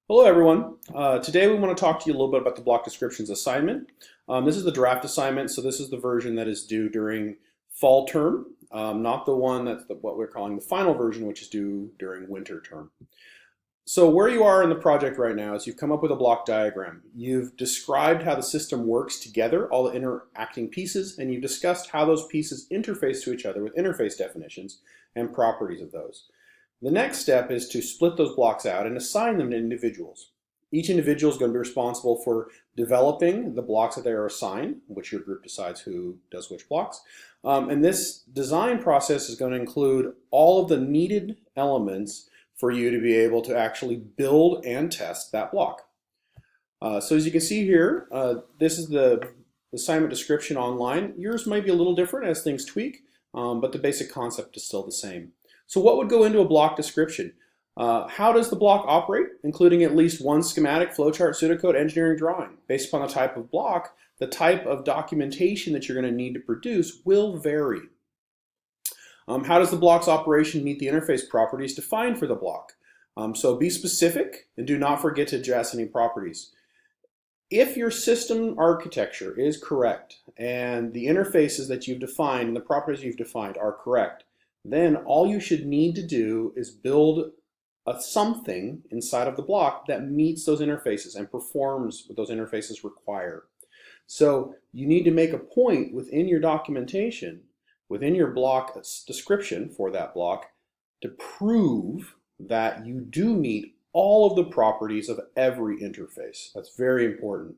Hello everyone. Today we want to talk to you a little bit about the block descriptions assignment. This is the draft assignment, so this is the version that is due during fall term, not the one that's what we're calling the final version, which is due during winter term. So where you are in the project right now is you've come up with a block diagram. You've described how the system works together, all the interacting pieces, and you've discussed how those pieces interface to each other with interface definitions and properties of those. The next step is to split those blocks out and assign them to individuals. Each individual is going to be responsible for developing the blocks that they are assigned, which your group decides who does which blocks. And this design process is going to include all of the needed elements for you to be able to actually build and test that block. So as you can see here, this is the assignment description online. Yours might be a little different as things tweak, but the basic concept is still the same. So what would go into a block description? How does the block operate, including at least one schematic, flowchart, pseudocode, engineering drawing? Based upon the type of block, the type of documentation that you're going to need to produce will vary. How does the block's operation meet the interface properties defined for the block? So be specific and do not forget to address any properties. If your system architecture is correct and the interfaces that you've defined and the properties you've defined are correct, then all you should need to do is build something inside of the block that meets those interfaces and performs what those interfaces require. So you need to make a point within your documentation, within your block description for that block, to prove that you do meet all of the properties of every interface. That's very important,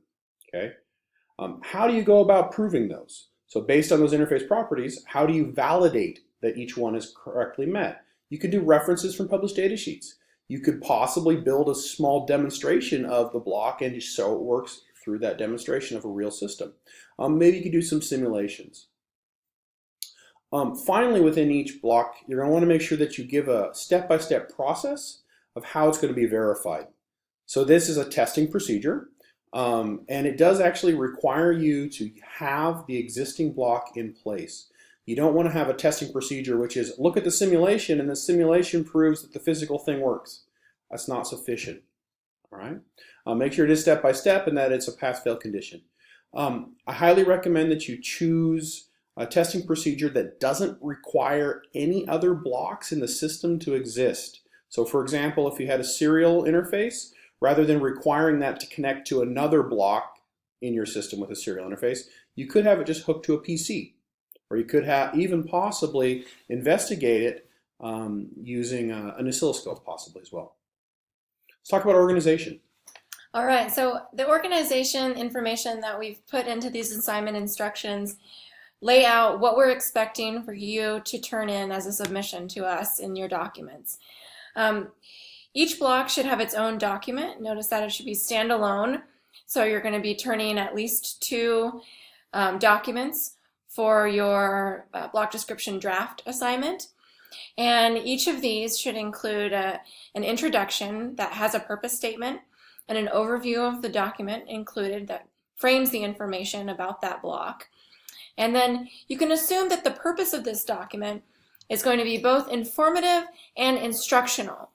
okay? How do you go about proving those? So based on those interface properties, how do you validate that each one is correctly met? You could do references from published data sheets. You could possibly build a small demonstration of the block and just so it works through that demonstration of a real system. Maybe you could do some simulations. Finally, within each block, you're going to want to make sure that you give a step-by-step process of how it's going to be verified. So this is a testing procedure, and it does actually require you to have the existing block in place. You don't want to have a testing procedure which is look at the simulation and the simulation proves that the physical thing works. That's not sufficient. All right. Make sure it is step by step and that it's a pass-fail condition. I highly recommend that you choose a testing procedure that doesn't require any other blocks in the system to exist. So for example, if you had a serial interface, rather than requiring that to connect to another block in your system with a serial interface, you could have it just hooked to a PC. Or you could have even possibly investigate it using an oscilloscope possibly as well. Let's talk about organization. All right, so the organization information that we've put into these assignment instructions lay out what we're expecting for you to turn in as a submission to us in your documents. Each block should have its own document. Notice that it should be standalone. So you're going to be turning at least two documents for your block description draft assignment. And each of these should include an introduction that has a purpose statement and an overview of the document included that frames the information about that block. And then you can assume that the purpose of this document is going to be both informative and instructional.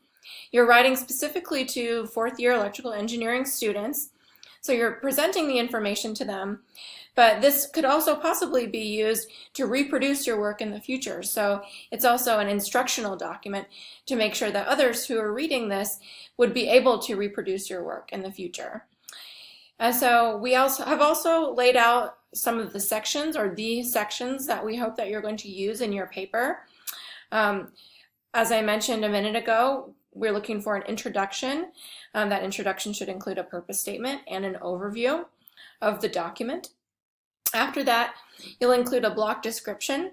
You're writing specifically to fourth-year electrical engineering students, so you're presenting the information to them, but this could also possibly be used to reproduce your work in the future. So it's also an instructional document to make sure that others who are reading this would be able to reproduce your work in the future. And so we also have laid out some of the sections or the sections that we hope that you're going to use in your paper. As I mentioned a minute ago, we're looking for an introduction. That introduction should include a purpose statement and an overview of the document. After that, you'll include a block description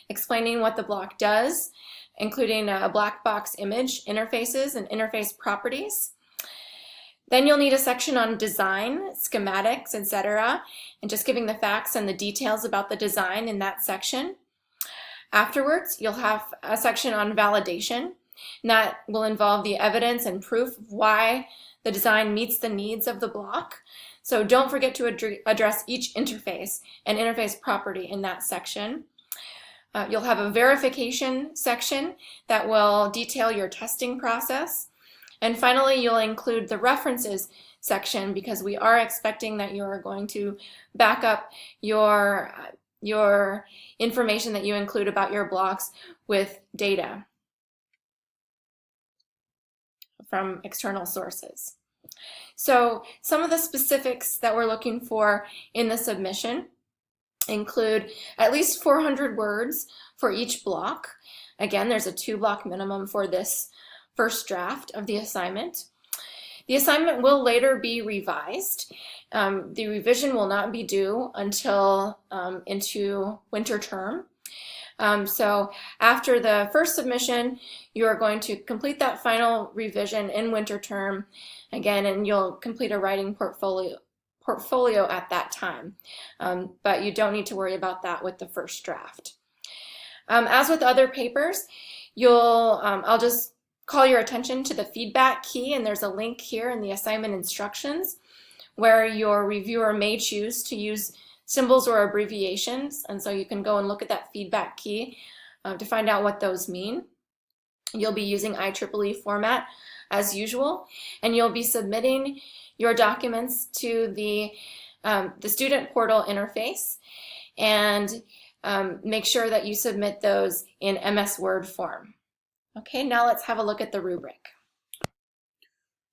explaining what the block does, including a black box image, interfaces, and interface properties. Then you'll need a section on design, schematics, etc., and just giving the facts and the details about the design in that section. Afterwards, you'll have a section on validation, and that will involve the evidence and proof of why the design meets the needs of the block. So don't forget to address each interface and interface property in that section. You'll have a verification section that will detail your testing process. And finally, you'll include the references section because we are expecting that you are going to back up your information that you include about your blocks with data from external sources. So some of the specifics that we're looking for in the submission include at least 400 words for each block. Again, there's a 2-block minimum for this first draft of the assignment. The assignment will later be revised. The revision will not be due until into winter term. So after the first submission, you are going to complete that final revision in winter term again, and you'll complete a writing portfolio at that time. But you don't need to worry about that with the first draft. As with other papers, I'll just call your attention to the feedback key, and there's a link here in the assignment instructions where your reviewer may choose to use symbols or abbreviations, and so you can go and look at that feedback key to find out what those mean. You'll be using IEEE format as usual, and you'll be submitting your documents to the student portal interface, and make sure that you submit those in MS Word form. Okay, now let's have a look at the rubric.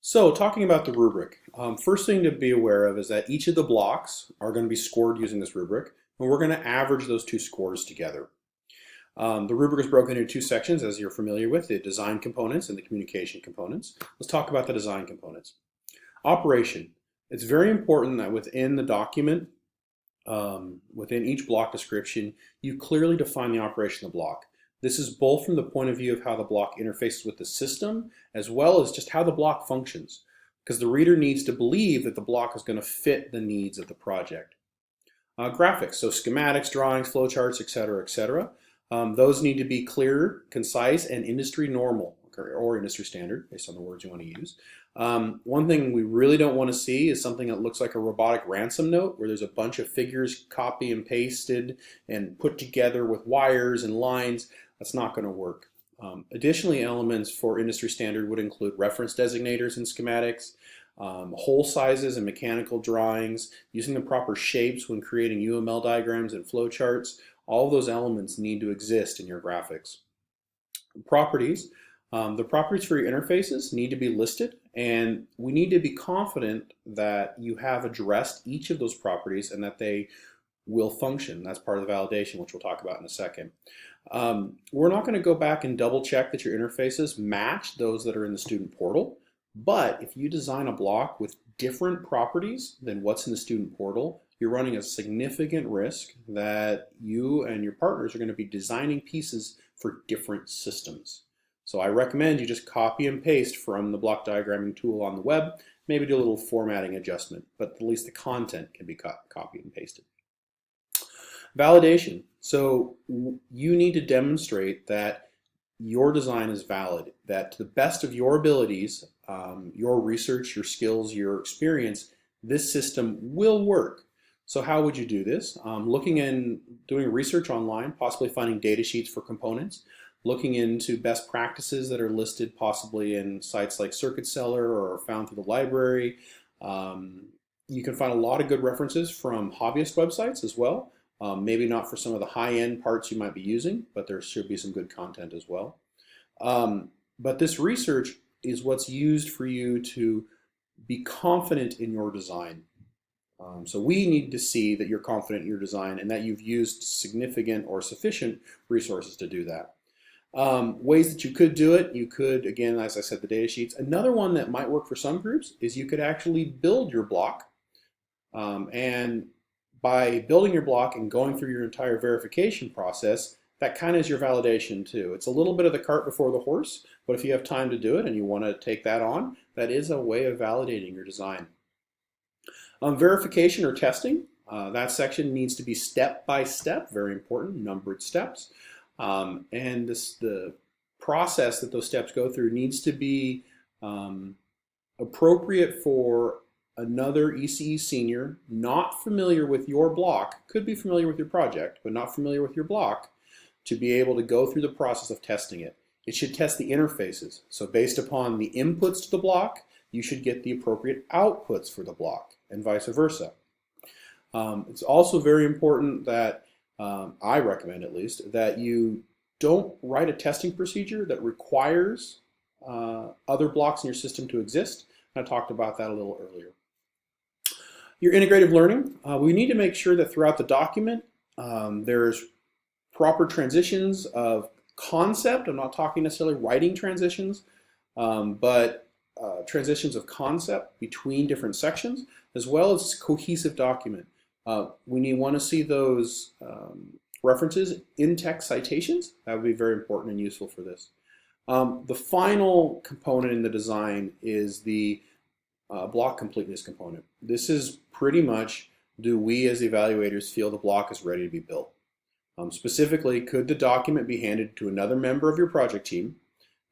So talking about the rubric, first thing to be aware of is that each of the blocks are going to be scored using this rubric, and we're going to average those 2 scores together. The rubric is broken into 2 sections, as you're familiar with, the design components and the communication components. Let's talk about the design components. Operation. It's very important that within the document, within each block description, you clearly define the operation of the block. This is both from the point of view of how the block interfaces with the system, as well as just how the block functions, because the reader needs to believe that the block is going to fit the needs of the project. Graphics, so schematics, drawings, flowcharts, etc., etc. Those need to be clear, concise, and industry normal, or industry standard, based on the words you want to use. One thing we really don't want to see is something that looks like a robotic ransom note, where there's a bunch of figures copy and pasted and put together with wires and lines. That's not going to work. Additionally, elements for industry standard would include reference designators and schematics, hole sizes and mechanical drawings, using the proper shapes when creating UML diagrams and flowcharts. All of those elements need to exist in your graphics. Properties. The properties for your interfaces need to be listed, and we need to be confident that you have addressed each of those properties and that they will function. That's part of the validation, which we'll talk about in a second. We're not going to go back and double check that your interfaces match those that are in the student portal, but if you design a block with different properties than what's in the student portal, you're running a significant risk that you and your partners are going to be designing pieces for different systems. So I recommend you just copy and paste from the block diagramming tool on the web, maybe do a little formatting adjustment, but at least the content can be copied and pasted. Validation. So you need to demonstrate that your design is valid, that to the best of your abilities, your research, your skills, your experience, this system will work. So how would you do this? Looking and doing research online, possibly finding data sheets for components, looking into best practices that are listed possibly in sites like Circuit Cellar or found through the library. You can find a lot of good references from hobbyist websites as well. Maybe not for some of the high-end parts you might be using, but there should be some good content as well. But this research is what's used for you to be confident in your design. So we need to see that you're confident in your design and that you've used significant or sufficient resources to do that. Ways that you could do it, you could, again, as I said, the data sheets. Another one that might work for some groups is you could actually build your block. And by building your block and going through your entire verification process, that kind of is your validation too. It's a little bit of the cart before the horse, but if you have time to do it and you want to take that on, that is a way of validating your design. Verification or testing, that section needs to be step by step, very important, numbered steps. And the process that those steps go through needs to be appropriate for another ECE senior not familiar with your block, could be familiar with your project, but not familiar with your block, to be able to go through the process of testing it. It should test the interfaces. So based upon the inputs to the block, you should get the appropriate outputs for the block, and vice versa. It's also very important that, I recommend at least, that you don't write a testing procedure that requires other blocks in your system to exist. I talked about that a little earlier. Your integrative learning, we need to make sure that throughout the document there's proper transitions of concept. I'm not talking necessarily writing transitions, but transitions of concept between different sections, as well as cohesive document. We want to see those references in text citations. That would be very important and useful for this. The final component in the design is the block completeness component. This is pretty much, do we as evaluators feel the block is ready to be built? Specifically, could the document be handed to another member of your project team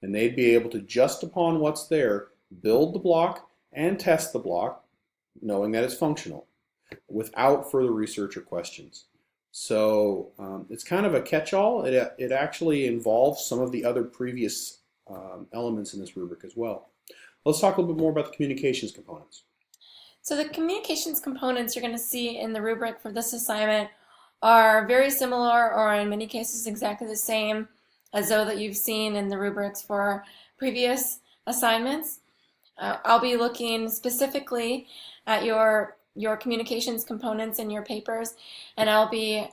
and they'd be able to, just upon what's there, build the block and test the block, knowing that it's functional, without further research or questions. So it's kind of a catch-all. It actually involves some of the other previous elements in this rubric as well. Let's talk a little bit more about the communications components. So the communications components you're going to see in the rubric for this assignment are very similar, or in many cases exactly the same as those that you've seen in the rubrics for previous assignments. I'll be looking specifically at your communications components in your papers, and I'll be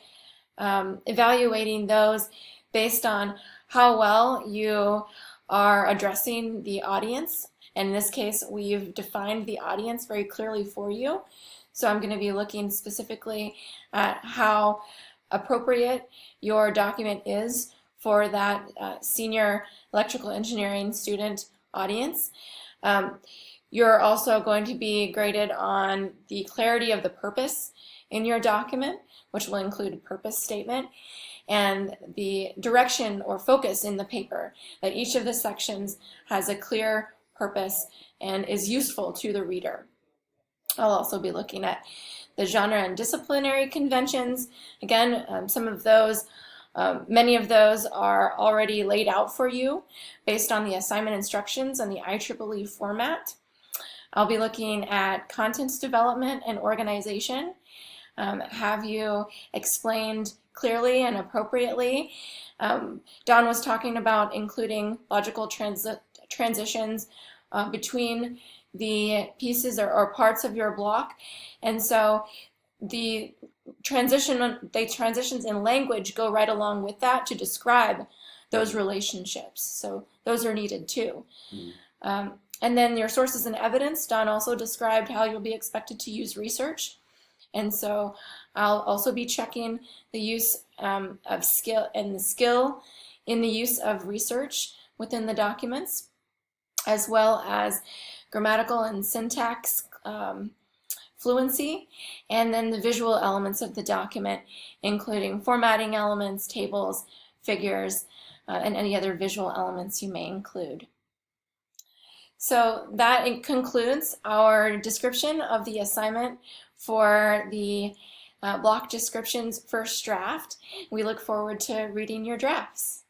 evaluating those based on how well you are addressing the audience. And in this case, we've defined the audience very clearly for you. So I'm going to be looking specifically at how appropriate your document is for that senior electrical engineering student audience. You're also going to be graded on the clarity of the purpose in your document, which will include a purpose statement, and the direction or focus in the paper, that each of the sections has a clear purpose and is useful to the reader. I'll also be looking at the genre and disciplinary conventions. Again, some of those, many of those are already laid out for you based on the assignment instructions and the IEEE format. I'll be looking at contents development and organization. Have you explained clearly and appropriately? Don was talking about including logical transitions between the pieces or parts of your block, and so the transitions in language go right along with that to describe those relationships. So those are needed too. And then your sources and evidence, Don also described how you'll be expected to use research. And so I'll also be checking the use of skill and the skill in the use of research within the documents, as well as grammatical and syntax fluency, and then the visual elements of the document, including formatting elements, tables, figures, and any other visual elements you may include. So that concludes our description of the assignment for the block descriptions first draft. We look forward to reading your drafts.